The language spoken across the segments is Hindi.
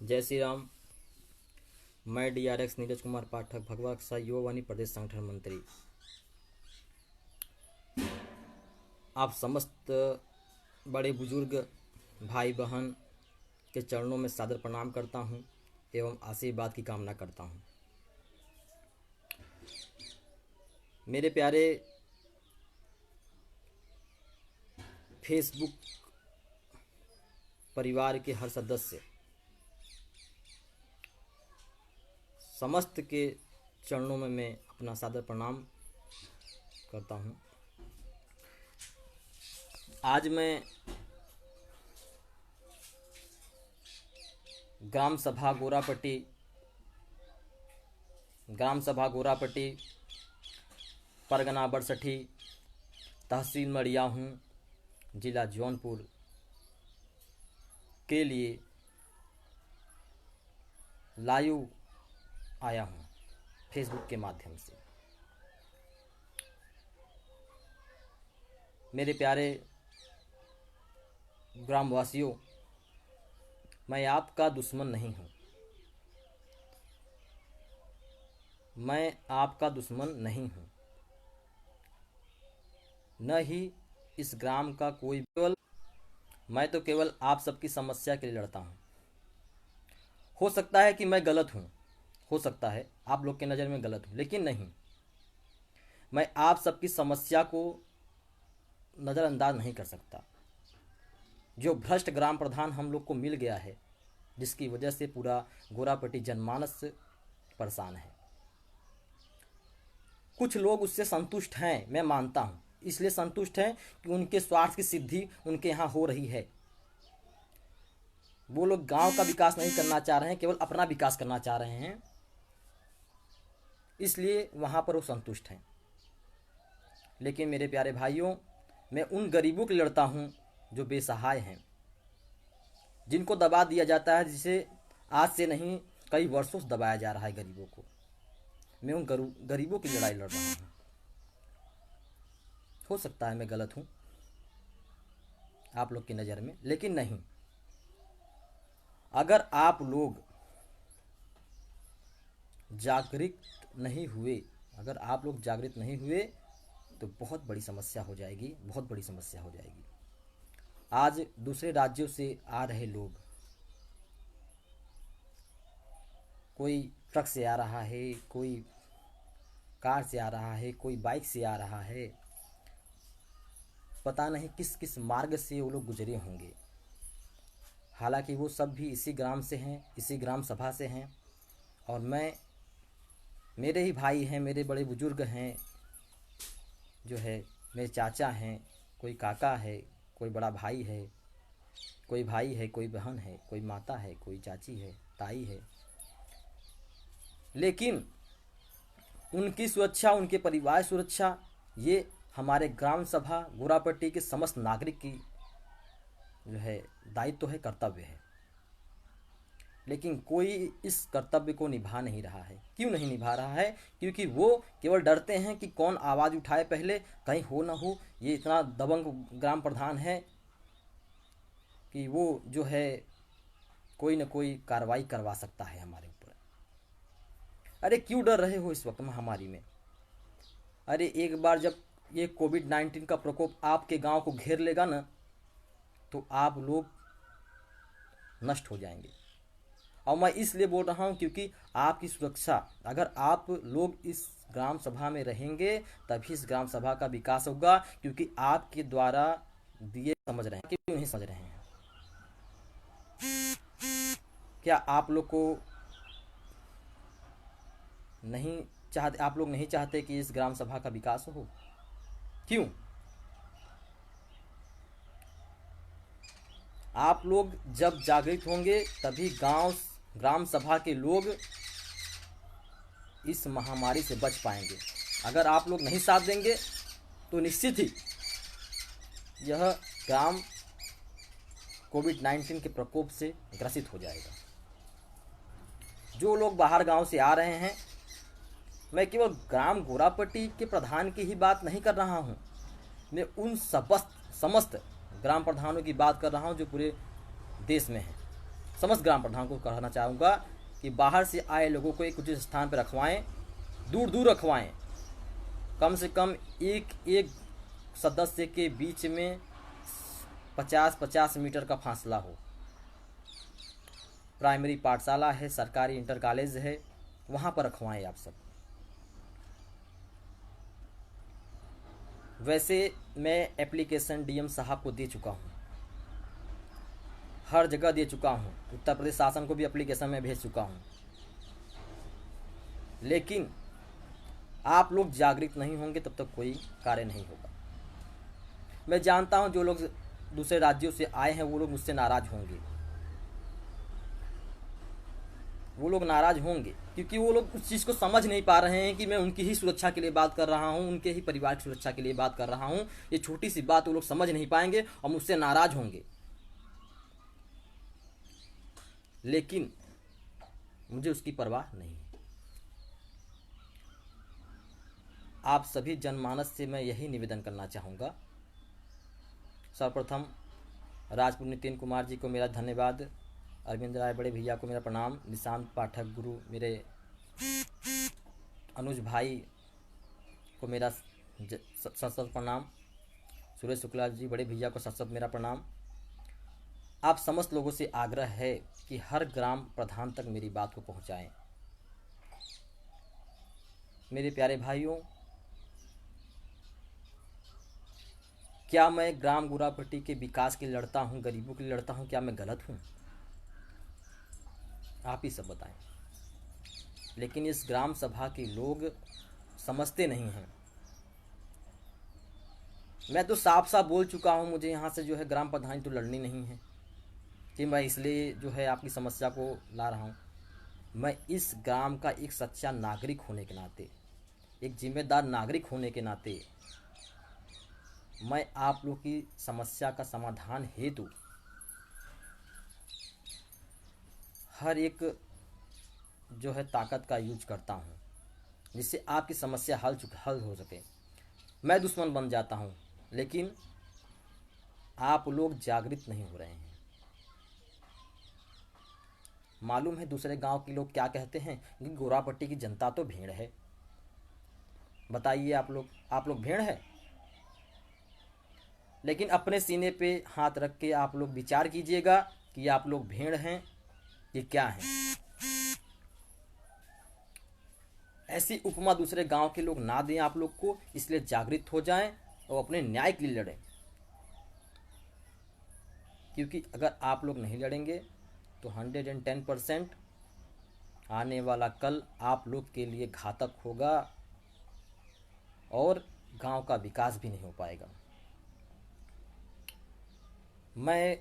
जय श्री राम। मैं DRX नीरज कुमार पाठक, भगवा कक्षा युवावाणी प्रदेश संगठन मंत्री। आप समस्त बड़े बुजुर्ग भाई बहन के चरणों में सादर प्रणाम करता हूं एवं आशीर्वाद की कामना करता हूं। मेरे प्यारे फेसबुक परिवार के हर सदस्य, समस्त के चरणों में मैं अपना सादर प्रणाम करता हूं। आज मैं ग्राम सभा गोरापट्टी, परगना बरसठी, तहसील मड़ियाहूँ, जिला जौनपुर के लिए लाइव आया हूँ फेसबुक के माध्यम से। मेरे प्यारे ग्रामवासियों, मैं आपका दुश्मन नहीं हूँ। मैं आपका दुश्मन नहीं हूँ, न ही इस ग्राम का कोई। मैं तो केवल आप सबकी समस्या के लिए लड़ता हूँ। हो सकता है कि मैं गलत हूँ, हो सकता है आप लोग के नज़र में गलत हूँ, लेकिन नहीं, मैं आप सबकी समस्या को नज़रअंदाज नहीं कर सकता। जो भ्रष्ट ग्राम प्रधान हम लोग को मिल गया है, जिसकी वजह से पूरा गोरापट्टी जनमानस परेशान है। कुछ लोग उससे संतुष्ट हैं, मैं मानता हूँ, इसलिए संतुष्ट हैं कि उनके स्वार्थ की सिद्धि उनके यहाँ हो रही है। वो लोग गांव का विकास नहीं करना चाह रहे हैं, केवल अपना विकास करना चाह रहे हैं, इसलिए वहाँ पर वो संतुष्ट हैं। लेकिन मेरे प्यारे भाइयों, मैं उन गरीबों के लिए लड़ता हूँ जो बेसहाय हैं, जिनको दबा दिया जाता है, जिसे आज से नहीं कई वर्षों से दबाया जा रहा है गरीबों को। मैं उन गरीबों की लड़ाई लड़ रहा हूँ। हो सकता है मैं गलत हूँ आप लोग की नज़र में, लेकिन नहीं, अगर आप लोग जागृत नहीं हुए तो बहुत बड़ी समस्या हो जाएगी, बहुत बड़ी समस्या हो जाएगी। आज दूसरे राज्यों से आ रहे लोग, कोई ट्रक से आ रहा है, कोई कार से आ रहा है, कोई बाइक से आ रहा है, पता नहीं किस किस मार्ग से वो लोग गुजरे होंगे। हालांकि वो सब भी इसी ग्राम से हैं, इसी ग्राम सभा से हैं, और मेरे ही भाई हैं, मेरे बड़े बुजुर्ग हैं, जो है मेरे चाचा हैं, कोई काका है, कोई बड़ा भाई है, कोई भाई है, कोई बहन है, कोई माता है, कोई चाची है, ताई है। लेकिन उनकी सुरक्षा, उनके परिवार सुरक्षा, ये हमारे ग्राम सभा गोरापट्टी के समस्त नागरिक की जो है दायित्व है, कर्तव्य है। लेकिन कोई इस कर्तव्य को निभा नहीं रहा है। क्यों नहीं निभा रहा है? क्योंकि वो केवल डरते हैं कि कौन आवाज़ उठाए पहले, कहीं हो ना हो ये इतना दबंग ग्राम प्रधान है कि वो जो है कोई न कोई कार्रवाई करवा सकता है हमारे ऊपर। अरे क्यों डर रहे हो इस वक्त महामारी में? अरे एक बार जब ये कोविड-19 का प्रकोप आपके गांव को घेर लेगा ना, तो आप लोग नष्ट हो जाएंगे। और मैं इसलिए बोल रहा हूँ क्योंकि आपकी सुरक्षा, अगर आप लोग इस ग्राम सभा में रहेंगे तभी इस ग्राम सभा का विकास होगा। क्योंकि आपके द्वारा दिए समझ रहे हैं कि नहीं समझ रहे हैं? क्या आप लोग को नहीं चाहते, आप लोग नहीं चाहते कि इस ग्राम सभा का विकास हो? क्यों? आप लोग जब जागृत होंगे तभी ग्राम सभा के लोग इस महामारी से बच पाएंगे। अगर आप लोग नहीं साथ देंगे तो निश्चित ही यह ग्राम कोविड-19 के प्रकोप से ग्रसित हो जाएगा। जो लोग बाहर गांव से आ रहे हैं, मैं केवल ग्राम गोरापट्टी के प्रधान की ही बात नहीं कर रहा हूं, मैं उन समस्त ग्राम प्रधानों की बात कर रहा हूं जो पूरे देश में हैं। समस्त ग्राम प्रधान को कहना चाहूँगा कि बाहर से आए लोगों को एक उचित स्थान पर रखवाएं, दूर दूर रखवाएं। कम से कम एक एक सदस्य के बीच में 50-50 मीटर का फासला हो। प्राइमरी पाठशाला है, सरकारी इंटर कॉलेज है, वहाँ पर रखवाएं आप सब। वैसे मैं एप्लीकेशन डीएम साहब को दे चुका हूँ, हर जगह दे चुका हूँ, उत्तर प्रदेश शासन को भी एप्लीकेशन में भेज चुका हूँ, लेकिन आप लोग जागृत नहीं होंगे तब तक कोई कार्य नहीं होगा। मैं जानता हूँ जो लोग दूसरे राज्यों से आए हैं वो लोग मुझसे नाराज़ होंगे, वो लोग नाराज़ होंगे क्योंकि वो लोग उस चीज़ को समझ नहीं पा रहे हैं कि मैं उनकी ही सुरक्षा के लिए बात कर रहा हूँ, उनके ही परिवार की सुरक्षा के लिए बात कर रहा हूँ। ये छोटी सी बात वो लोग समझ नहीं पाएंगे और मुझसे नाराज़ होंगे, लेकिन मुझे उसकी परवाह नहीं है। आप सभी जनमानस से मैं यही निवेदन करना चाहूँगा। सर्वप्रथम राजपुर नितिन कुमार जी को मेरा धन्यवाद, अरविंद राय बड़े भैया को मेरा प्रणाम, निशांत पाठक गुरु मेरे अनुज भाई को मेरा सत प्रणाम, सुरेश शुक्ला जी बड़े भैया को सत मेरा प्रणाम। आप समस्त लोगों से आग्रह है कि हर ग्राम प्रधान तक मेरी बात को पहुंचाएं। मेरे प्यारे भाइयों, क्या मैं ग्राम गुरापट्टी के विकास के लिए लड़ता हूं, गरीबों के लिए लड़ता हूं, क्या मैं गलत हूं? आप ही सब बताएं। लेकिन इस ग्राम सभा के लोग समझते नहीं हैं। मैं तो साफ साफ बोल चुका हूं, मुझे यहाँ से जो है ग्राम प्रधान तो लड़नी नहीं है कि मैं इसलिए जो है आपकी समस्या को ला रहा हूँ। मैं इस ग्राम का एक सच्चा नागरिक होने के नाते, एक जिम्मेदार नागरिक होने के नाते मैं आप लोग की समस्या का समाधान हेतु हर एक जो है ताकत का यूज करता हूँ, जिससे आपकी समस्या हल हो सके। मैं दुश्मन बन जाता हूँ, लेकिन आप लोग जागृत नहीं हो रहे हैं। मालूम है दूसरे गांव के लोग क्या कहते हैं कि गोरापट्टी की जनता तो भेड़ है। बताइए आप लोग भेड़ है? लेकिन अपने सीने पे हाथ रख के आप लोग विचार कीजिएगा कि आप लोग भेड़ हैं कि क्या हैं। ऐसी उपमा दूसरे गांव के लोग ना दें आप लोग को, इसलिए जागृत हो जाएं और अपने न्याय के लिए लड़ें। क्योंकि अगर आप लोग नहीं लड़ेंगे तो 110% आने वाला कल आप लोग के लिए घातक होगा और गांव का विकास भी नहीं हो पाएगा। मैं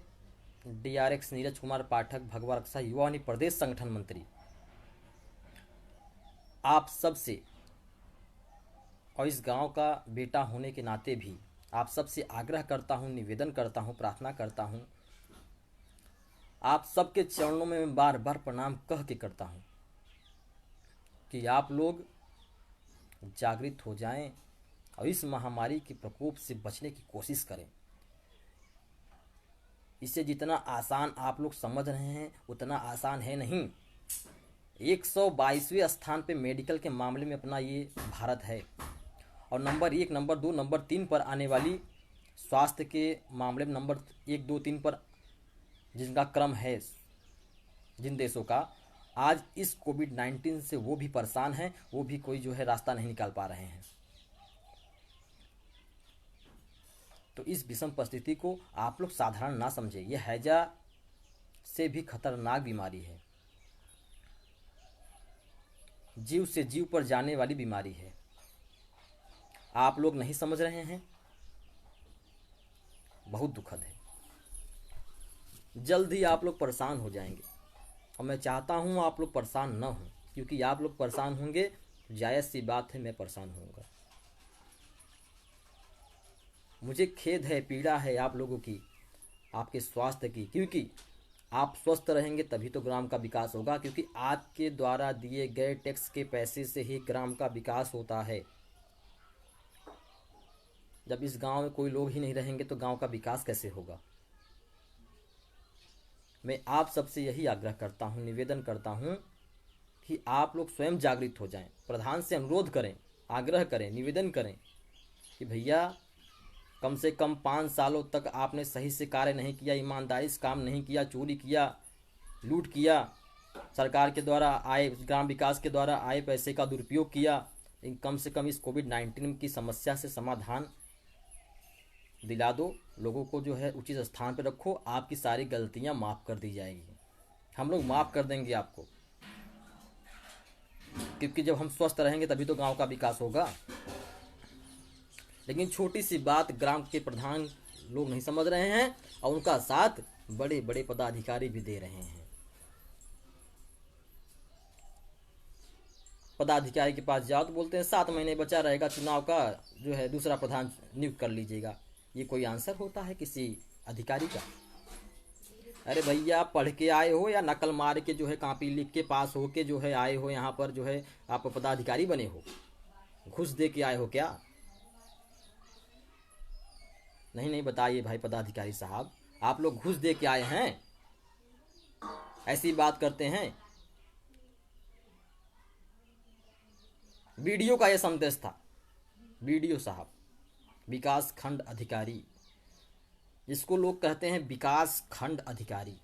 DRX नीरज कुमार पाठक, भगवा रक्षा युवा प्रदेश संगठन मंत्री, आप सब से और इस गांव का बेटा होने के नाते भी आप सब से आग्रह करता हूं, निवेदन करता हूं, प्रार्थना करता हूं। आप सबके चरणों में मैं बार बार प्रणाम कह के करता हूं कि आप लोग जागृत हो जाएं और इस महामारी के प्रकोप से बचने की कोशिश करें। इसे जितना आसान आप लोग समझ रहे हैं उतना आसान है नहीं। 122वें स्थान पे मेडिकल के मामले में अपना ये भारत है और नंबर 1, नंबर 2, नंबर 3 पर आने वाली स्वास्थ्य के मामले में नंबर 1, 2, 3 पर जिनका क्रम है जिन देशों का, आज इस कोविड-19 से वो भी परेशान हैं, वो भी कोई जो है रास्ता नहीं निकाल पा रहे हैं। तो इस विषम परिस्थिति को आप लोग साधारण ना समझे। यह हैजा से भी खतरनाक बीमारी है, जीव से जीव पर जाने वाली बीमारी है। आप लोग नहीं समझ रहे हैं, बहुत दुखद है। जल्द ही आप लोग परेशान हो जाएंगे और मैं चाहता हूं आप लोग परेशान न हों, क्योंकि आप लोग परेशान होंगे जायज़ सी बात है, मैं परेशान होऊंगा। मुझे खेद है, पीड़ा है आप लोगों की, आपके स्वास्थ्य की, क्योंकि आप स्वस्थ रहेंगे तभी तो ग्राम का विकास होगा। क्योंकि आपके द्वारा दिए गए टैक्स के पैसे से ही ग्राम का विकास होता है। जब इस गांव में कोई लोग ही नहीं रहेंगे तो गांव का विकास कैसे होगा? मैं आप सबसे यही आग्रह करता हूँ, निवेदन करता हूँ कि आप लोग स्वयं जागृत हो जाएं। प्रधान से अनुरोध करें, आग्रह करें, निवेदन करें कि भैया कम से कम 5 सालों तक आपने सही से कार्य नहीं किया, ईमानदारी से काम नहीं किया, चोरी किया, लूट किया, सरकार के द्वारा आए, ग्राम विकास के द्वारा आए पैसे का दुरुपयोग किया। लेकिन कम से कम इस कोविड-19 की समस्या से समाधान दिला दो, लोगों को जो है उचित स्थान पर रखो, आपकी सारी गलतियां माफ़ कर दी जाएगी। हम लोग माफ़ कर देंगे आपको, क्योंकि जब हम स्वस्थ रहेंगे तभी तो गांव का विकास होगा। लेकिन छोटी सी बात ग्राम के प्रधान लोग नहीं समझ रहे हैं और उनका साथ बड़े बड़े पदाधिकारी भी दे रहे हैं। पदाधिकारी के पास जाओ तो बोलते हैं 7 महीने बचा रहेगा चुनाव का, जो है दूसरा प्रधान नियुक्त कर लीजिएगा। ये कोई आंसर होता है किसी अधिकारी का? अरे भैया, पढ़ के आए हो या नकल मार के जो है कॉपी लिख के पास हो के जो है आए हो यहाँ पर, जो है आप पदाधिकारी बने हो? घूस दे के आए हो क्या? नहीं नहीं, बताइए भाई पदाधिकारी साहब, आप लोग घूस दे के आए हैं? ऐसी बात करते हैं? वीडियो का यह संदेश था। वीडियो साहब, विकास खंड अधिकारी, जिसको लोग कहते हैं विकास खंड अधिकारी,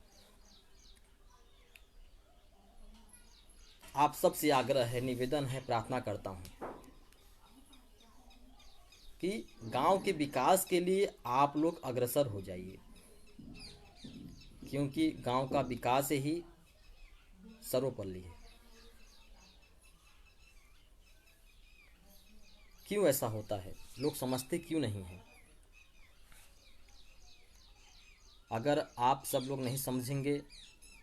आप सबसे आग्रह है, निवेदन है, प्रार्थना करता हूं कि गांव के विकास के लिए आप लोग अग्रसर हो जाइए, क्योंकि गांव का विकास ही सर्वोपरि है। क्यों ऐसा होता है, लोग समझते क्यों नहीं हैं? अगर आप सब लोग नहीं समझेंगे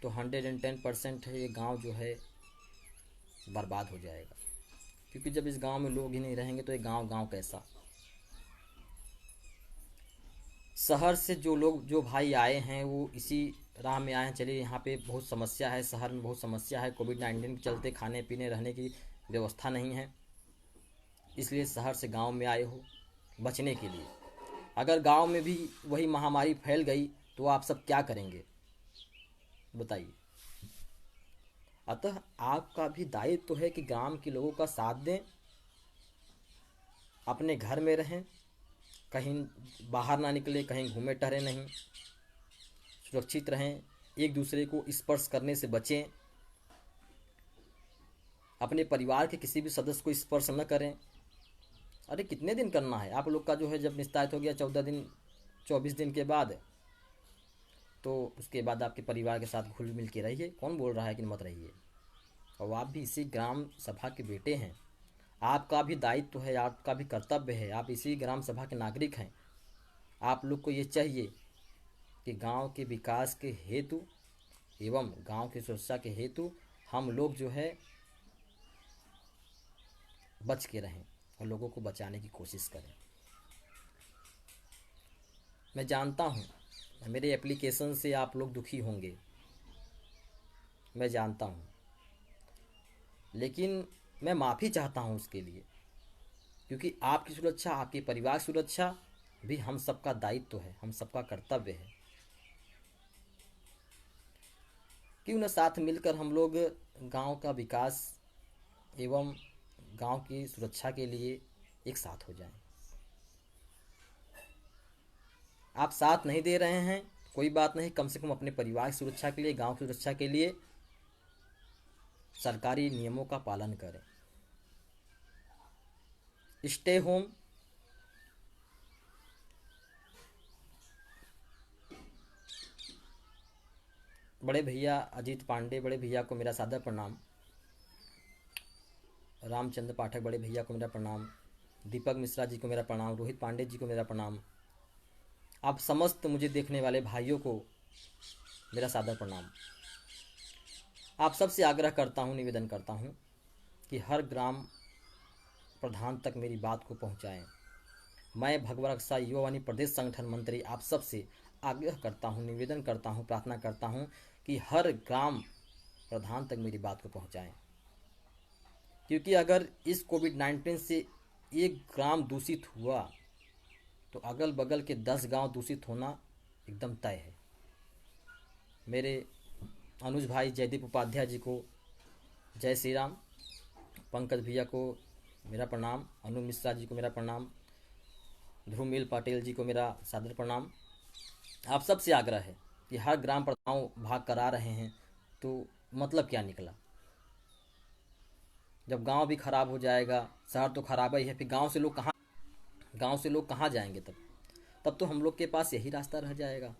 तो 110% है ये गांव जो है बर्बाद हो जाएगा। क्योंकि जब इस गांव में लोग ही नहीं रहेंगे तो ये गांव कैसा? शहर से जो लोग, जो भाई आए हैं, वो इसी राह में आए हैं, चलिए यहाँ पे बहुत समस्या है, शहर में बहुत समस्या है, कोविड-19 के चलते खाने पीने रहने की व्यवस्था नहीं है, इसलिए शहर से गांव में आए हो बचने के लिए। अगर गांव में भी वही महामारी फैल गई तो आप सब क्या करेंगे बताइए? अतः आपका भी दायित्व तो है कि ग्राम के लोगों का साथ दें, अपने घर में रहें, कहीं बाहर ना निकले, कहीं घूमे टहरे नहीं, सुरक्षित रहें, एक दूसरे को स्पर्श करने से बचें, अपने परिवार के किसी भी सदस्य को स्पर्श न करें। अरे कितने दिन करना है आप लोग का, जो है जब निस्तारित हो गया 14 दिन 24 दिन के बाद, तो उसके बाद आपके परिवार के साथ घुल मिल के रहिए। कौन बोल रहा है कि मत रहिए? और आप भी इसी ग्राम सभा के बेटे हैं, आपका भी दायित्व है, आपका भी कर्तव्य है, आप इसी ग्राम सभा के नागरिक हैं। आप लोग को ये चाहिए कि गांव के विकास के हेतु एवं गांव की सुरक्षा के हेतु हम लोग जो है बच के रहें और लोगों को बचाने की कोशिश करें। मैं जानता हूँ मेरे एप्लीकेशन से आप लोग दुखी होंगे, मैं जानता हूँ, लेकिन मैं माफ़ी चाहता हूँ उसके लिए, क्योंकि आपकी सुरक्षा, आपके परिवार की सुरक्षा भी हम सबका दायित्व है, हम सबका कर्तव्य है। क्यों न साथ मिलकर हम लोग गांव का विकास एवं गांव की सुरक्षा के लिए एक साथ हो जाएं। आप साथ नहीं दे रहे हैं, कोई बात नहीं, कम से कम अपने परिवार की सुरक्षा के लिए, गांव की सुरक्षा के लिए सरकारी नियमों का पालन करें। स्टे होम, बड़े भैया अजीत पांडे, बड़े भैया को मेरा सादर प्रणाम। रामचंद्र पाठक बड़े भैया को मेरा प्रणाम। दीपक मिश्रा जी को मेरा प्रणाम। रोहित पांडे जी को मेरा प्रणाम। आप समस्त मुझे देखने वाले भाइयों को मेरा सादर प्रणाम। आप सबसे आग्रह करता हूँ, निवेदन करता हूँ कि हर ग्राम प्रधान तक मेरी बात को पहुँचाएँ। मैं भगवा रक्षा युवा वाहिनी प्रदेश संगठन मंत्री आप सबसे आग्रह करता हूँ, निवेदन करता हूँ, प्रार्थना करता हूँ कि हर ग्राम प्रधान तक मेरी बात को पहुँचाएँ। क्योंकि अगर इस कोविड-19 से एक ग्राम दूषित हुआ तो अगल बगल के 10 गांव दूषित होना एकदम तय है। मेरे अनुज भाई जयदीप उपाध्याय जी को जय श्री राम, पंकज भैया को मेरा प्रणाम, अनु मिश्रा जी को मेरा प्रणाम, ध्रुमिल पाटिल जी को मेरा सादर प्रणाम। आप सबसे आग्रह है कि हर ग्राम प्रधान भाग करा रहे हैं तो मतलब क्या निकला? जब गांव भी खराब हो जाएगा, शहर तो खराब ही है, फिर गांव से लोग कहाँ जाएंगे? तब तो हम लोग के पास यही रास्ता रह जाएगा।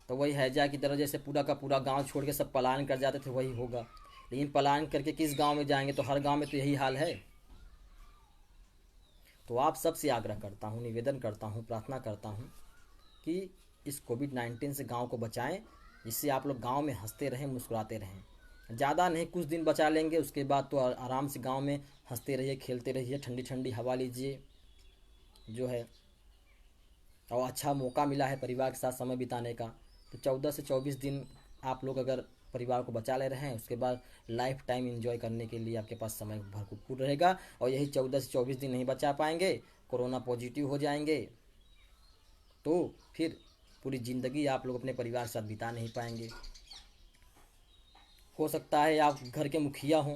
तो वही हैजा की तरह जैसे पूरा का पूरा गांव छोड़ के सब पलायन कर जाते थे, वही होगा। लेकिन पलायन करके किस गांव में जाएंगे? तो हर गांव में तो यही हाल है। तो आप सबसे आग्रह करता हूँ, निवेदन करता हूँ, प्रार्थना करता हूँ कि इस कोविड-19 से गांव को बचाएं, जिससे आप लोग गांव में हंसते रहें, मुस्कुराते रहें। ज़्यादा नहीं, कुछ दिन बचा लेंगे, उसके बाद तो आराम से गांव में हंसते रहिए, खेलते रहिए, ठंडी ठंडी हवा लीजिए जो है। और अच्छा मौका मिला है परिवार के साथ समय बिताने का, तो 14 से 24 दिन आप लोग अगर परिवार को बचा ले रहे हैं, उसके बाद लाइफ टाइम एंजॉय करने के लिए आपके पास समय भरपूर रहेगा। और यही 14 से 24 दिन नहीं बचा पाएंगे, कोरोना पॉजिटिव हो जाएंगे, तो फिर पूरी ज़िंदगी आप लोग अपने परिवार के साथ बिता नहीं पाएंगे। हो सकता है आप घर के मुखिया हों,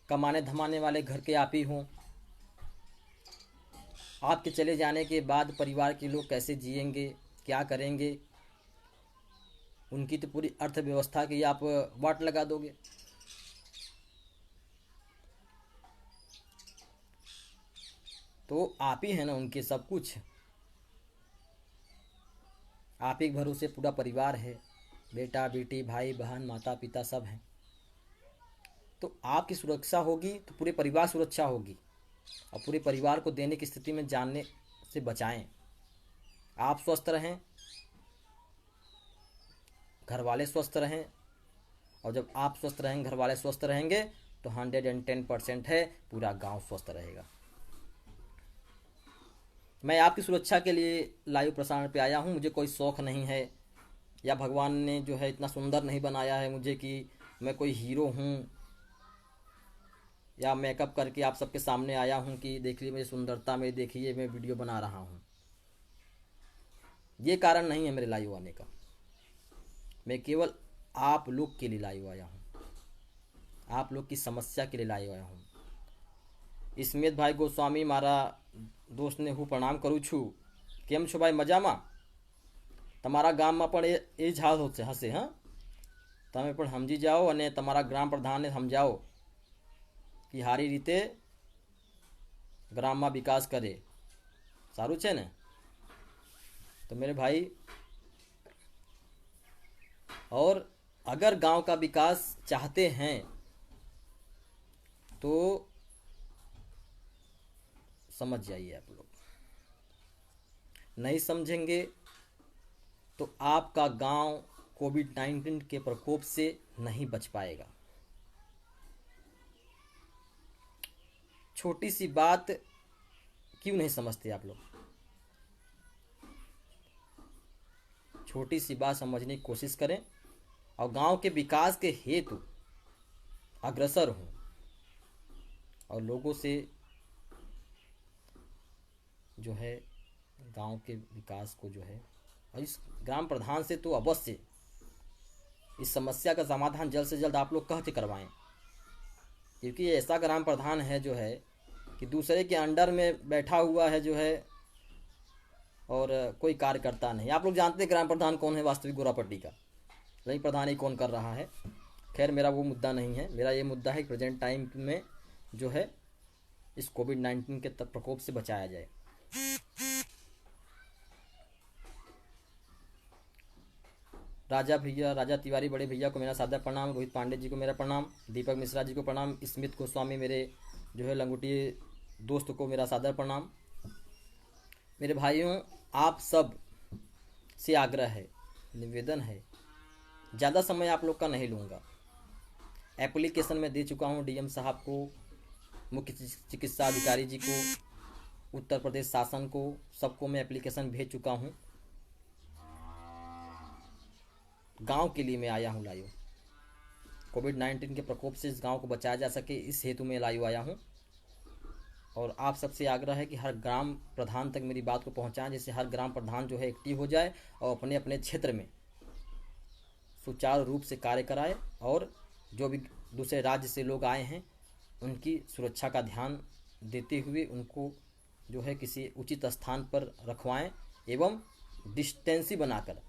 कमाने धमाने वाले घर के आप ही हों। आपके चले जाने के बाद परिवार के लोग कैसे जिएंगे, क्या करेंगे? उनकी तो पूरी अर्थव्यवस्था की आप वाट लगा दोगे। तो आप ही हैं ना उनके सब कुछ, आप ही के भरोसे पूरा परिवार है, बेटा बेटी भाई बहन माता पिता सब हैं। तो आपकी सुरक्षा होगी तो पूरे परिवार सुरक्षा होगी, और पूरे परिवार को देने की स्थिति में जानने से बचाएं। आप स्वस्थ रहें, घर वाले स्वस्थ रहें, और जब आप स्वस्थ रहेंगे, घर वाले स्वस्थ रहेंगे, तो 110% है पूरा गांव स्वस्थ रहेगा। मैं आपकी सुरक्षा के लिए लाइव प्रसारण पे आया हूँ। मुझे कोई शौक़ नहीं है, या भगवान ने जो है इतना सुंदर नहीं बनाया है मुझे कि मैं कोई हीरो हूँ, या मेकअप करके आप सबके सामने आया हूँ कि देखिए मेरी सुंदरता, मेरी देखिए मैं वीडियो बना रहा हूँ। ये कारण नहीं है मेरे लाइव आने का। मैं केवल आप लोग के लिए लाइव आया हूँ, आप लोग की समस्या के लिए लाइव आया हूँ। स्मित भाई गोस्वामी मारा दोस्तने હું પ્રણામ કરું છું। કેમ છો ભાઈ? મજામાં? તમારા ગામમાં પણ એ જ હાલ હશે? હા, તમે પણ સમજી જાઓ અને તમારા ગ્રામ પ્રધાનને સમજાવો કે સારી રીતે ગ્રામમાં વિકાસ કરે। સારું છે ને? तो मेरे भाई, और अगर गांव का विकास चाहते हैं तो समझ जाइए। आप लोग नहीं समझेंगे तो आपका गांव कोविड-19 के प्रकोप से नहीं बच पाएगा। छोटी सी बात क्यों नहीं समझते आप लोग? छोटी सी बात समझने की कोशिश करें और गांव के विकास के हेतु अग्रसर हों, और लोगों से जो है गांव के विकास को जो है, और इस ग्राम प्रधान से तो अवश्य इस समस्या का समाधान जल्द से जल्द आप लोग कह के करवाएं, क्योंकि ये ऐसा ग्राम प्रधान है जो है कि दूसरे के अंडर में बैठा हुआ है जो है, और कोई कार्य करता नहीं। आप लोग जानते हैं ग्राम प्रधान कौन है वास्तविक गोरापट्टी का, नहीं प्रधान ही कौन कर रहा है। खैर मेरा वो मुद्दा नहीं है, मेरा ये मुद्दा है प्रेजेंट टाइम में जो है इस कोविड-19 के प्रकोप से बचाया जाए। राजा भैया, राजा तिवारी बड़े भैया को मेरा सादर प्रणाम, रोहित पांडे जी को मेरा प्रणाम, दीपक मिश्रा जी को प्रणाम, स्मित गोस्वामी मेरे जो है लंगोटी दोस्त को मेरा सादर प्रणाम। मेरे भाइयों, आप सब से आग्रह है, निवेदन है, ज़्यादा समय आप लोग का नहीं लूँगा। एप्लीकेशन में दे चुका हूँ डीएम साहब को, मुख्य चिकित्सा अधिकारी जी को, उत्तर प्रदेश शासन को, सबको मैं एप्लीकेशन भेज चुका हूँ। गांव के लिए मैं आया हूँ लाइव, कोविड-19 के प्रकोप से इस गांव को बचाया जा सके, इस हेतु में लाइव आया हूँ। और आप सबसे आग्रह है कि हर ग्राम प्रधान तक मेरी बात को पहुँचाएं, जिससे हर ग्राम प्रधान जो है एक्टिव हो जाए और अपने अपने क्षेत्र में सुचारू रूप से कार्य कराए और जो भी दूसरे राज्य से लोग आए हैं उनकी सुरक्षा का ध्यान देते हुए उनको जो है किसी उचित स्थान पर रखवाएं एवं डिस्टेंसी बनाकर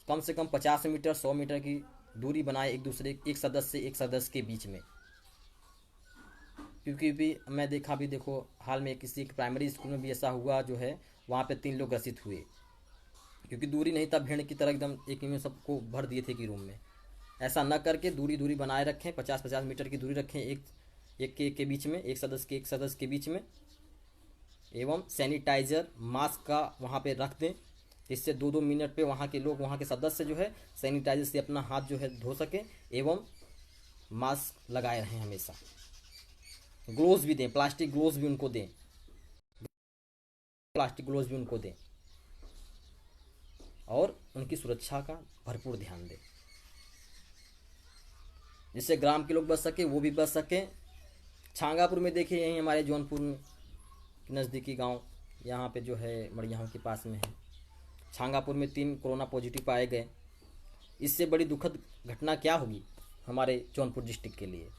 कम से कम 50 मीटर 100 मीटर की दूरी बनाए एक सदस्य से एक सदस्य के बीच में। क्योंकि भी मैं देखा भी, देखो हाल में किसी एक प्राइमरी स्कूल में भी ऐसा हुआ जो है, वहाँ पे 3 लोग ग्रसित हुए क्योंकि दूरी नहीं था, भीड़ की तरह एकदम एक ही में सबको भर दिए थे कि रूम में। ऐसा न करके दूरी बनाए रखें, 50-50 मीटर की दूरी रखें एक के बीच में, एक सदस्य के बीच में, एवं सैनिटाइज़र मास्क का वहाँ पे रख दें। इससे 2-2 मिनट पे वहाँ के लोग, वहाँ के सदस्य जो है सैनिटाइजर से अपना हाथ जो है धो सकें एवं मास्क लगाए रहें हमेशा। ग्लोव्स भी दें, प्लास्टिक ग्लोव्स भी उनको दें, और उनकी सुरक्षा का भरपूर ध्यान दें जिससे ग्राम के लोग बच सके, वो भी बच सकें। छांगापुर में देखिए, यहीं हमारे जौनपुर में नज़दीकी गांव, यहाँ पे जो है मड़ियाहों के पास में है, छांगापुर में 3 कोरोना पॉजिटिव पाए गए। इससे बड़ी दुखद घटना क्या होगी हमारे जौनपुर डिस्ट्रिक्ट के लिए।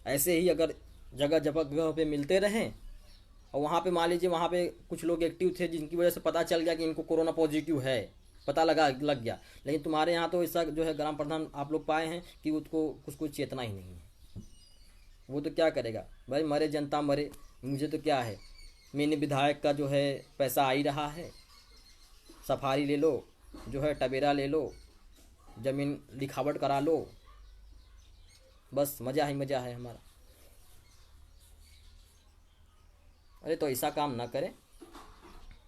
ऐसे ही अगर जगह जगह पे मिलते रहें और वहाँ पे मान लीजिए वहाँ पे कुछ लोग एक्टिव थे जिनकी वजह से पता चल गया कि इनको कोरोना पॉजिटिव है, पता लग गया, लेकिन तुम्हारे यहाँ तो ऐसा जो है ग्राम प्रधान आप लोग पाए हैं कि उसको कुछ चेतना ही नहीं है। वो तो क्या करेगा भाई, मरे जनता मरे, मुझे तो क्या है, मैंने विधायक का जो है पैसा आ ही रहा है, सफारी ले लो, जो है टबेरा ले लो, ज़मीन लिखावट करा लो, बस मज़ा ही मज़ा है हमारा। अरे तो ऐसा काम ना करें,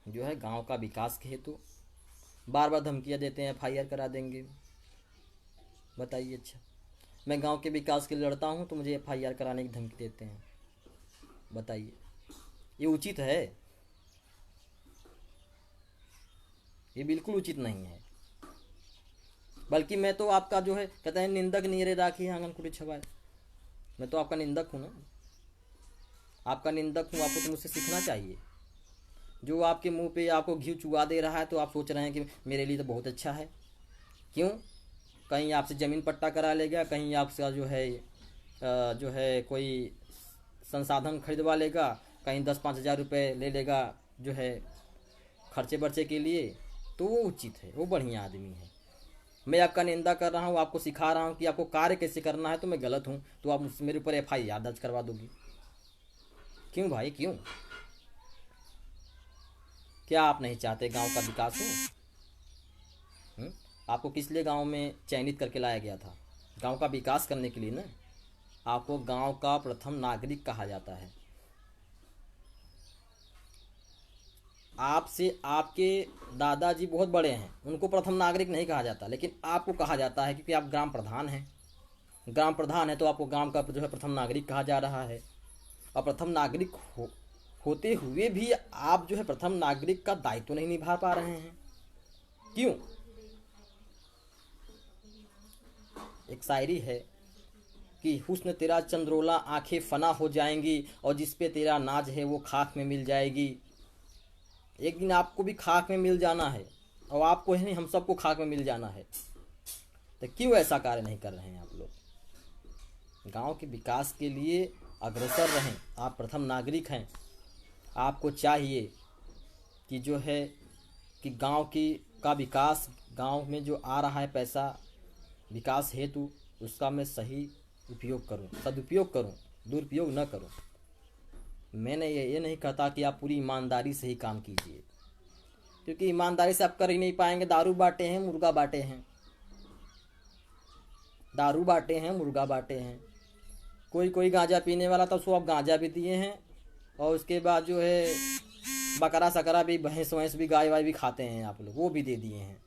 जो है गांव का विकास के हेतु बार बार धमकियाँ देते हैं, FIR करा देंगे। बताइए, अच्छा मैं गांव के विकास के लिए लड़ता हूं तो मुझे FIR कराने की धमकी देते हैं। बताइए, ये उचित है? ये बिल्कुल उचित नहीं है। बल्कि मैं तो आपका जो है कहते हैं निंदक नीरे राखी आंगन कुटी छवाए, मैं तो आपका निंदक हूँ ना, आपका निंदक हूँ। आपको तो मुझसे सीखना चाहिए। जो आपके मुंह पे आपको घी चुआ दे रहा है तो आप सोच रहे हैं कि मेरे लिए तो बहुत अच्छा है। क्यों? कहीं आपसे ज़मीन पट्टा करा लेगा, कहीं आपका जो है कोई संसाधन खरीदवा लेगा, कहीं 10-5 हज़ार रुपये ले लेगा जो है खर्चे बर्चे के लिए, तो वो उचित है, वो बढ़िया आदमी है। मैं आपका निंदा कर रहा हूँ, आपको सिखा रहा हूँ कि आपको कार्य कैसे करना है, तो मैं गलत हूँ तो आप मुझसे मेरे ऊपर FIR दर्ज करवा दोगी। क्यों भाई, क्यों? क्या आप नहीं चाहते गांव का विकास हो? आपको किस लिए गांव में चयनित करके लाया गया था? गांव का विकास करने के लिए ना। आपको गांव का प्रथम नागरिक कहा जाता है। आपसे आपके दादाजी बहुत बड़े हैं, उनको प्रथम नागरिक नहीं कहा जाता, लेकिन आपको कहा जाता है क्योंकि आप ग्राम प्रधान हैं। ग्राम प्रधान है तो आपको ग्राम का जो है प्रथम नागरिक कहा जा रहा है। और प्रथम नागरिक होते हुए भी आप जो है प्रथम नागरिक का दायित्व तो नहीं निभा पा रहे हैं। क्यों? एक शायरी है कि हुस्न तेरा चंद्रोला आंखें फना हो जाएंगी और जिस पे तेरा नाज है वो खाक में मिल जाएगी। एक दिन आपको भी खाक में मिल जाना है, और आपको ही नहीं हम सबको खाक में मिल जाना है। तो क्यों ऐसा कार्य नहीं कर रहे हैं आप लोग? गांव के विकास के लिए अग्रसर रहें। आप प्रथम नागरिक हैं। आपको चाहिए कि जो है कि गांव का विकास, गांव में जो आ रहा है पैसा विकास हेतु, उसका मैं सही उपयोग करूं, सदुपयोग करूं, दुरुपयोग न करूं। मैंने ये नहीं कहता कि आप पूरी ईमानदारी से ही काम कीजिए, क्योंकि ईमानदारी से आप कर ही नहीं पाएंगे। दारू बांटे हैं, मुर्गा बांटे हैं, दारू बांटे हैं, मुर्गा बांटे हैं। कोई गांजा पीने वाला था, उसको आप गांजा भी दिए हैं, और उसके बाद जो है बकरा सकरा भी, भैंस वैंस भी, गाय वाय भी खाते हैं आप लोग, वो भी दे दिए हैं।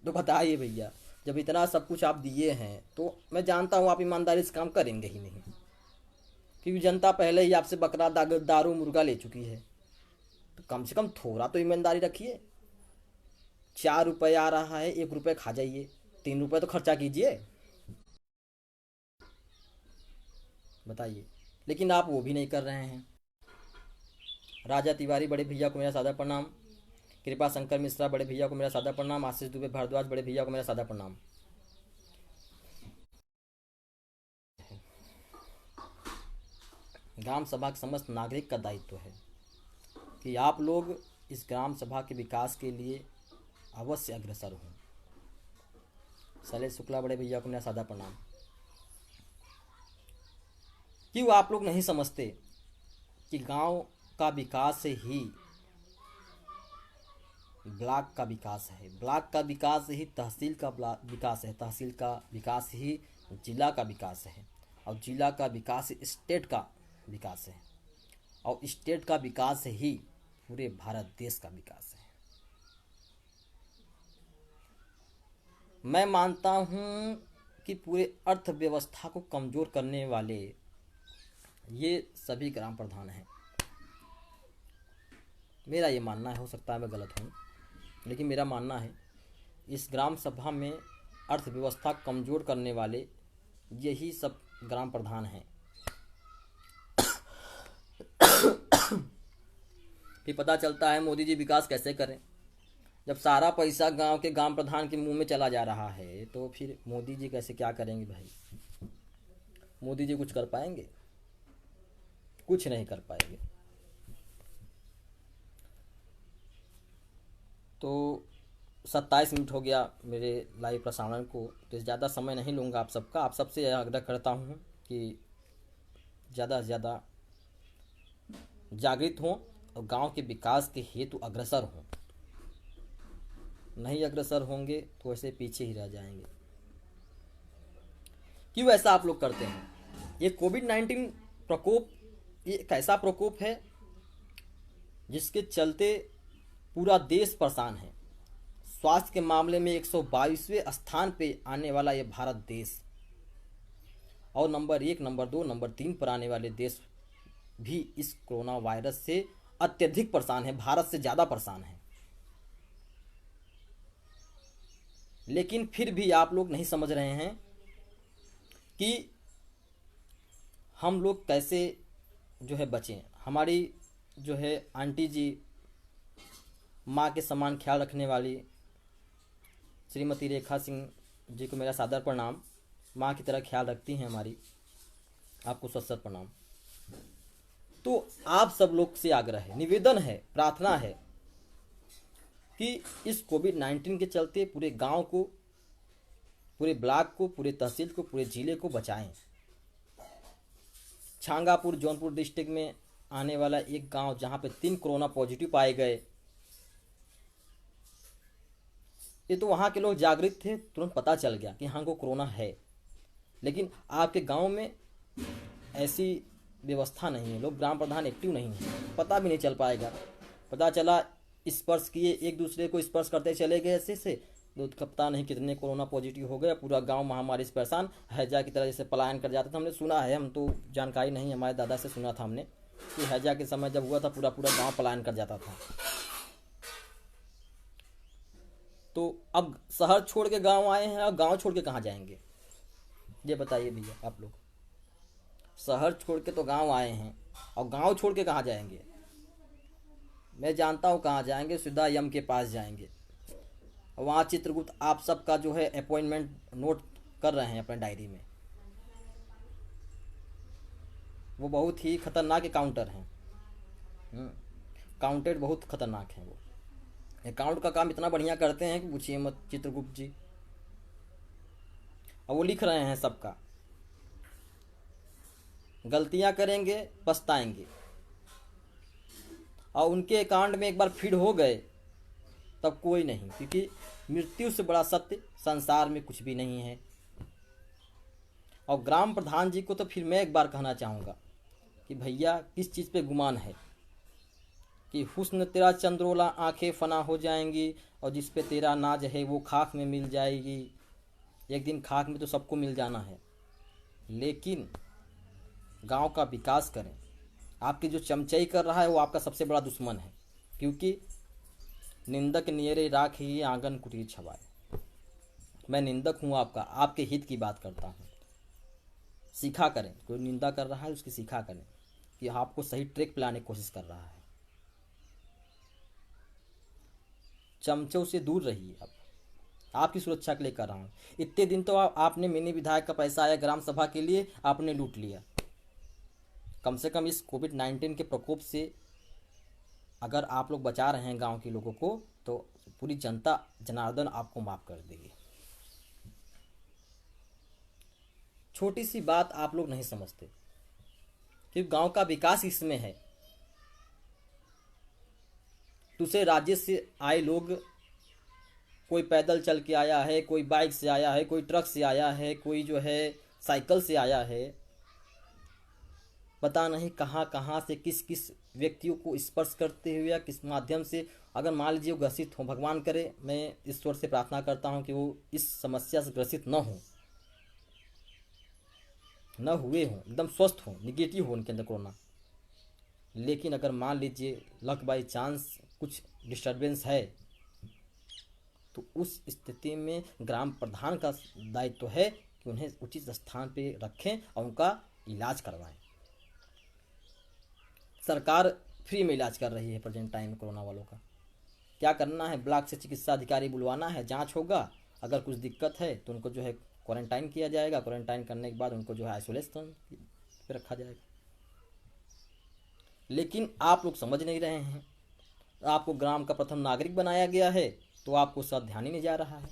तो बताइए भैया, जब इतना सब कुछ आप दिए हैं तो मैं जानता हूँ आप ईमानदारी से काम करेंगे ही नहीं, क्योंकि जनता पहले ही आपसे बकरा दारू मुर्गा ले चुकी है। तो कम से कम थोड़ा तो ईमानदारी रखिए। 4 रुपये आ रहा है, 1 रुपये खा जाइए, 3 रुपये तो खर्चा कीजिए। बताइए, लेकिन आप वो भी नहीं कर रहे हैं। राजा तिवारी बड़े भैया को मेरा सादर प्रणाम। कृपा शंकर मिश्रा बड़े भैया को मेरा सादा प्रणाम। आशीष दुबे भारद्वाज बड़े भैया को मेरा सादा प्रणाम। ग्राम सभा के समस्त नागरिक का दायित्व है कि आप लोग इस ग्राम सभा के विकास के लिए अवश्य अग्रसर हों। शैलेश शुक्ला बड़े भैया को मेरा सादा प्रणाम। क्यों आप लोग नहीं समझते कि गांव का विकास से ही ब्लॉक का विकास है, ब्लॉक का विकास ही तहसील का विकास है, तहसील का विकास ही जिला का विकास है, और जिला का विकास स्टेट का विकास है, और स्टेट का विकास ही पूरे भारत देश का विकास है। मैं मानता हूँ कि पूरे अर्थव्यवस्था को कमज़ोर करने वाले ये सभी ग्राम प्रधान हैं। मेरा ये मानना है, हो सकता है मैं गलत हूँ, लेकिन मेरा मानना है इस ग्राम सभा में अर्थव्यवस्था कमज़ोर करने वाले यही सब ग्राम प्रधान हैं। फिर पता चलता है मोदी जी विकास कैसे करें, जब सारा पैसा गांव के ग्राम प्रधान के मुंह में चला जा रहा है, तो फिर मोदी जी कैसे क्या करेंगे भाई? मोदी जी कुछ कर पाएंगे? कुछ नहीं कर पाएंगे। तो 27 मिनट हो गया मेरे लाइव प्रसारण को, तो ज़्यादा समय नहीं लूँगा आप सबका। आप सबसे आग्रह करता हूँ कि ज़्यादा से ज़्यादा जागृत हों और गांव के विकास के हेतु अग्रसर हों। नहीं अग्रसर होंगे तो ऐसे पीछे ही रह जाएंगे। क्यों ऐसा आप लोग करते हैं? ये कोविड-19 प्रकोप ये एक ऐसा प्रकोप है जिसके चलते पूरा देश परेशान है। स्वास्थ्य के मामले में 122वें स्थान पे आने वाला ये भारत देश, और नंबर 1, नंबर 2, नंबर 3 पर आने वाले देश भी इस कोरोना वायरस से अत्यधिक परेशान है, भारत से ज़्यादा परेशान है। लेकिन फिर भी आप लोग नहीं समझ रहे हैं कि हम लोग कैसे जो है बचें। हमारी जो है आंटी जी, माँ के समान ख्याल रखने वाली श्रीमती रेखा सिंह जी को मेरा सादर प्रणाम। माँ की तरह ख्याल रखती हैं हमारी, आपको सत प्रणाम। तो आप सब लोग से आग्रह है, निवेदन है, प्रार्थना है कि इस कोविड-19 के चलते पूरे गांव को, पूरे ब्लॉक को, पूरे तहसील को, पूरे जिले को बचाएं। छांगापुर जौनपुर डिस्ट्रिक्ट में आने वाला एक गांव जहां पे 3 कोरोना पॉजिटिव पाए गए, ये तो वहां के लोग जागृत थे, तुरंत पता चल गया कि हाँ को कोरोना है। लेकिन आपके गांव में ऐसी व्यवस्था नहीं है, लोग ग्राम प्रधान एक्टिव नहीं है, पता भी नहीं चल पाएगा। पता चला स्पर्श किए, एक दूसरे को स्पर्श करते चले गए, ऐसे से दो पता नहीं कितने कोरोना पॉजिटिव हो गए। पूरा गांव महामारी से परेशान, हैजा की तरह जैसे पलायन कर जाता था। हमने सुना है, हम तो जानकारी नहीं, हमारे दादा से सुना था हमने कि हैजा के समय जब हुआ था पूरा पूरा गांव पलायन कर जाता था। तो अब शहर छोड़ के गांव आए हैं, और गांव छोड़ के कहाँ जाएंगे ये बताइए भैया आप लोग? शहर छोड़ के तो गांव आए हैं, और गांव छोड़ के कहाँ जाएंगे? मैं जानता हूँ कहाँ जाएंगे, सीधा यम के पास जाएंगे। वहाँ चित्रगुप्त आप सबका जो है अपॉइंटमेंट नोट कर रहे हैं अपने डायरी में। वो बहुत ही खतरनाक काउंटर हैं, काउंटर बहुत खतरनाक हैं। वो अकाउंट का काम इतना बढ़िया करते हैं कि पूछिए मत चित्रगुप्त जी। और वो लिख रहे हैं सबका, गलतियां करेंगे पछताएंगे, और उनके अकाउंट में एक बार फीड हो गए तब कोई नहीं, क्योंकि मृत्यु से बड़ा सत्य संसार में कुछ भी नहीं है। और ग्राम प्रधान जी को तो फिर मैं एक बार कहना चाहूँगा कि भैया किस चीज़ पे गुमान है कि हुस्न तेरा चंद्रोला आंखें फना हो जाएंगी, और जिस पे तेरा नाज है वो खाक में मिल जाएगी। एक दिन खाक में तो सबको मिल जाना है, लेकिन गांव का विकास करें। आपकी जो चमचाई कर रहा है वो आपका सबसे बड़ा दुश्मन है, क्योंकि निंदक नियरे राख ही आंगन कुटीर छवाए। मैं निंदक हूँ आपका, आपके हित की बात करता हूँ। सीखा करें, कोई निंदा कर रहा है उसकी सीखा करें कि आपको सही ट्रैक पे लाने की कोशिश कर रहा है। चमचों से दूर रहिए। आप आपकी सुरक्षा के लिए कर रहा हूँ। इतने दिन तो आपने मिनी विधायक का पैसा आया ग्राम सभा के लिए, आपने लूट लिया। कम से कम इस कोविड-19 के प्रकोप से अगर आप लोग बचा रहे हैं गांव के लोगों को, तो पूरी जनता जनार्दन आपको माफ़ कर देगी। छोटी सी बात आप लोग नहीं समझते कि गांव का विकास इसमें है। दूसरे राज्य से आए लोग, कोई पैदल चल के आया है, कोई बाइक से आया है, कोई ट्रक से आया है, कोई जो है साइकिल से आया है, पता नहीं कहाँ कहाँ से किस किस व्यक्तियों को स्पर्श करते हुए या किस माध्यम से, अगर मान लीजिए वो ग्रसित हो, भगवान करे, मैं ईश्वर से प्रार्थना करता हूँ कि वो इस समस्या से ग्रसित न हुए हों, एकदम स्वस्थ हों, निगेटिव हो उनके अंदर कोरोना। लेकिन अगर मान लीजिए लक बाई चांस कुछ डिस्टर्बेंस है, तो उस स्थिति में ग्राम प्रधान का दायित्व तो है कि उन्हें उचित स्थान पे रखें और उनका इलाज करवाएं। सरकार फ्री में इलाज कर रही है प्रेजेंट टाइम में कोरोना वालों का। क्या करना है, ब्लॉक से चिकित्सा अधिकारी बुलवाना है, जांच होगा, अगर कुछ दिक्कत है तो उनको जो है क्वारंटाइन किया जाएगा, क्वारंटाइन करने के बाद उनको जो है आइसोलेशन पे रखा जाएगा। लेकिन आप लोग समझ नहीं रहे हैं। आपको ग्राम का प्रथम नागरिक बनाया गया है, तो आपको उसका ध्यान ही नहीं जा रहा है।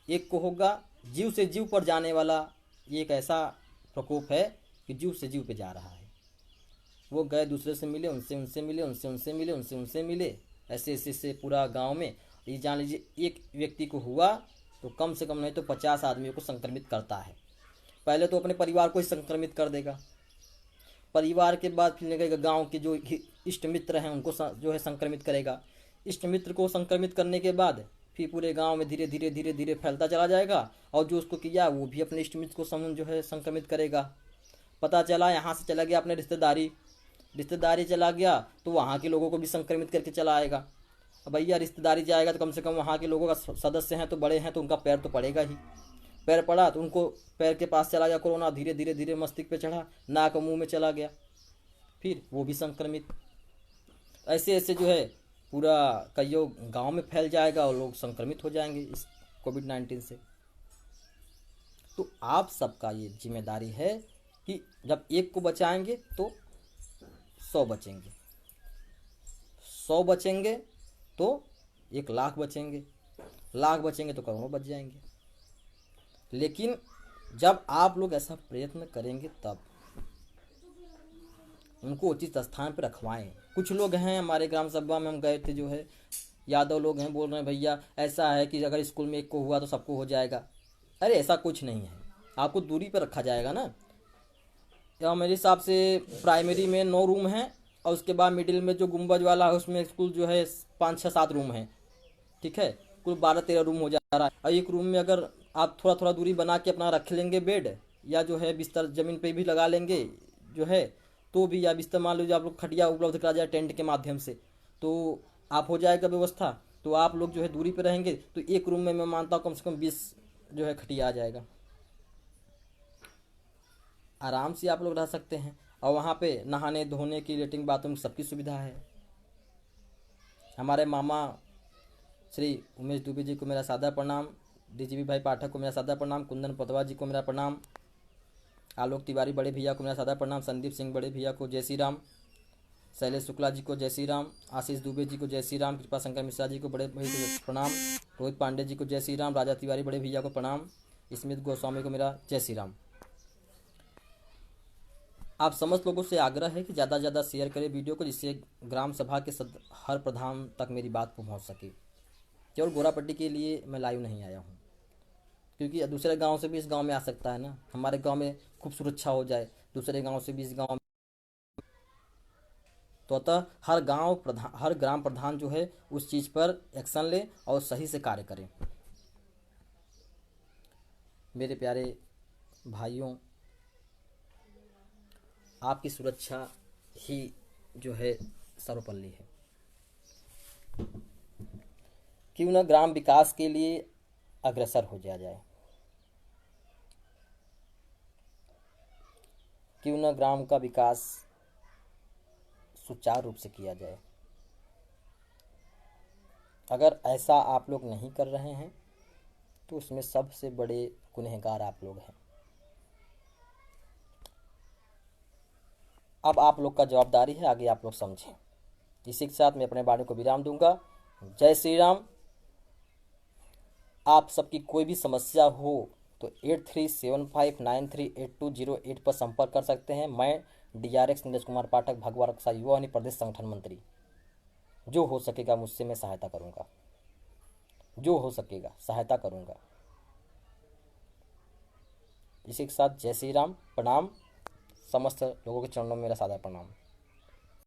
एक को होगा जीव से जीव पर जाने वाला, ये एक ऐसा प्रकोप है कि जीव से जीव पे जा रहा है। वो गए, दूसरे से मिले, उनसे उनसे मिले, उनसे उनसे मिले, उनसे उनसे मिले, ऐसे ऐसे से पूरा गांव में। ये जान लीजिए एक व्यक्ति को हुआ तो कम से कम नहीं तो 50 आदमियों को संक्रमित करता है। पहले तो अपने परिवार को ही संक्रमित कर देगा, परिवार के बाद फिर लगेगा गांव के जो इष्ट मित्र हैं उनको जो है संक्रमित करेगा। इष्ट मित्र को संक्रमित करने के बाद फिर पूरे गांव में धीरे धीरे धीरे धीरे फैलता चला जाएगा, और जो उसको किया वो भी अपने इष्ट मित्र को जो है संक्रमित करेगा। पता चला यहाँ से चला गया अपने रिश्तेदारी चला गया तो वहाँ के लोगों को भी संक्रमित करके चला आएगा। अब भैया रिश्तेदारी जाएगा तो कम से कम वहाँ के लोगों का सदस्य हैं तो बड़े हैं, तो उनका पैर तो पड़ेगा ही। पैर पड़ा तो उनको पैर के पास चला गया कोरोना, धीरे धीरे धीरे मस्तिष्क पे चढ़ा, नाक मुंह में चला गया, फिर वो भी संक्रमित। ऐसे ऐसे जो है पूरा कईयों गांव में फैल जाएगा और लोग संक्रमित हो जाएंगे इस कोविड-19 से। तो आप सबका ये जिम्मेदारी है कि जब एक को बचाएंगे तो 100 बचेंगे, 100 बचेंगे तो 1,00,000 बचेंगे, लाख बचेंगे तो करोड़ों बच जाएंगे। लेकिन जब आप लोग ऐसा प्रयत्न करेंगे तब उनको उचित स्थान पर रखवाएं। कुछ लोग हैं हमारे ग्राम सभा में, हम गए थे, जो है यादव लोग हैं, बोल रहे हैं भैया ऐसा है कि अगर स्कूल में एक को हुआ तो सबको हो जाएगा। अरे ऐसा कुछ नहीं है, आपको दूरी पर रखा जाएगा ना। या मेरे हिसाब से प्राइमरी में 9 रूम हैं और उसके बाद मिडिल में जो गुंबज वाला है उसमें स्कूल जो है 5, 6, 7 रूम हैं, ठीक है, कुल 12, 13 रूम हो जा रहा है। और एक रूम में अगर आप थोड़ा थोड़ा दूरी बना के अपना रख लेंगे बेड, या जो है बिस्तर ज़मीन पे भी लगा लेंगे जो है, तो भी, या बिस्तर मान लीजिए आप लोग खटिया उपलब्ध करा जाए टेंट के माध्यम से, तो आप हो जाएगा व्यवस्था। तो आप लोग जो है दूरी पे रहेंगे तो एक रूम में मैं मानता हूँ कम से कम 20 जो है खटिया आ जाएगा, आराम से आप लोग रह सकते हैं। और वहाँ पे नहाने धोने की, लेटरिन बाथरूम सबकी सुविधा है। हमारे मामा श्री उमेश दुबे जी को मेरा सादर प्रणाम, डीजीपी भाई पाठक को मेरा सादर प्रणाम, कुंदन पतवा जी को मेरा प्रणाम, आलोक तिवारी बड़े भैया को मेरा सादर प्रणाम, संदीप सिंह बड़े भैया को जय श्री राम, शैलेश शुक्ला जी को जय श्री राम, आशीष दुबे जी को जय श्री राम, कृपा शंकर मिश्रा जी को बड़े भैया को प्रणाम, रोहित पांडे जी को जय श्री राम, राजा तिवारी बड़े भैया को प्रणाम, स्मित गोस्वामी को मेरा जय श्री राम। आप समस्त लोगों से आग्रह है कि ज़्यादा से ज़्यादा शेयर करें वीडियो को, जिससे ग्राम सभा के हर प्रधान तक मेरी बात पहुंच सके। केवल गोरापट्टी के लिए मैं लाइव नहीं आया हूं, क्योंकि दूसरे गांव से भी इस गांव में आ सकता है ना। हमारे गांव में खूब सुरक्षा हो जाए, दूसरे गांव से भी इस गांव में, तो अतः हर ग्राम प्रधान जो है उस चीज़ पर एक्शन ले और सही से कार्य करें। मेरे प्यारे भाइयों, आपकी सुरक्षा ही जो है सर्वपल्ली है। क्यों न ग्राम विकास के लिए अग्रसर हो जाए, क्यों न ग्राम का विकास सुचारू रूप से किया जाए। अगर ऐसा आप लोग नहीं कर रहे हैं तो उसमें सबसे बड़े गुनहगार आप लोग हैं। अब आप लोग का जवाबदारी है, आगे आप लोग समझें। इसी के साथ मैं अपने वाणी को विराम दूंगा। जय श्री राम। आप सबकी कोई भी समस्या हो तो 8375938208 पर संपर्क कर सकते हैं। मैं DRX नीरज कुमार पाठक, भगवा रक्षा युवा प्रदेश संगठन मंत्री। जो हो सकेगा मुझसे मैं सहायता करूंगा, जो हो सकेगा सहायता करूंगा। इसी के साथ जय श्री राम। प्रणाम। समस्त लोगों के चरणों में मेरा सादर प्रणाम।